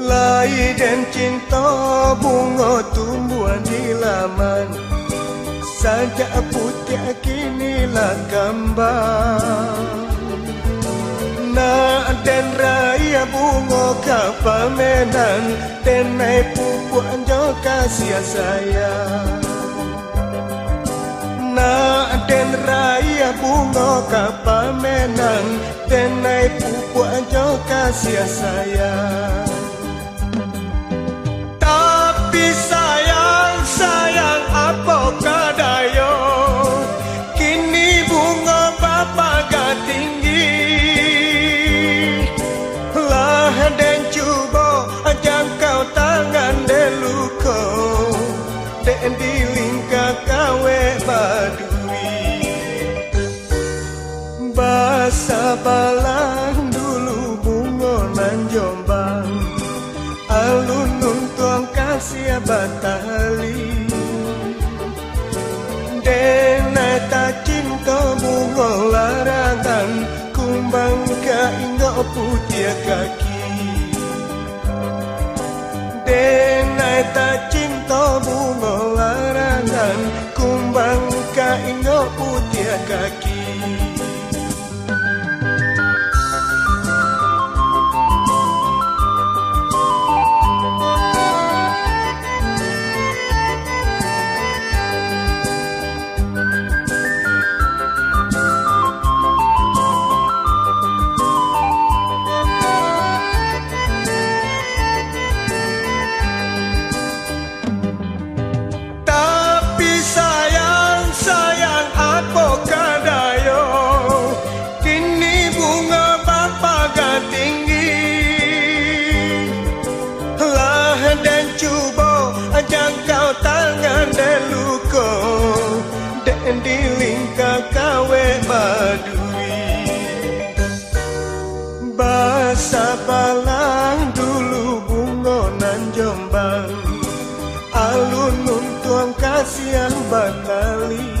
Lai dan cinta bunga tumbuhan di laman, sajak putih kinilah kembang. Nak dan raya bunga kapamenan, dan naik pupuk anjo kasih sayang. Nak dan raya bunga kapamenan, dan naik pupuk anjo kasih sayang. Tapi sayang, sayang apa kadayo, kini bunga bapa gak tinggi. Lah dan cuba jangkau tangan deluko, dan dilingkar kawe badui. Basa balang dulu bunga nan Jombang, alun tuang kasih batali. Denai tak cinta bunga larangan, kumbang ka ingo putih kaki. Denai tak cinta bunga larangan, kumbang ka ingo putih kaki. Jangkau tangan deluko, dan dilingkar kawe badui. Basa balang dulu bunga nan Jombang, alun tuang kasih batali.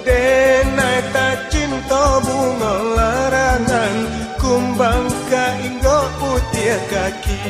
Denai tak cinta bunga larangan, kumbang ka ingo putih kaki.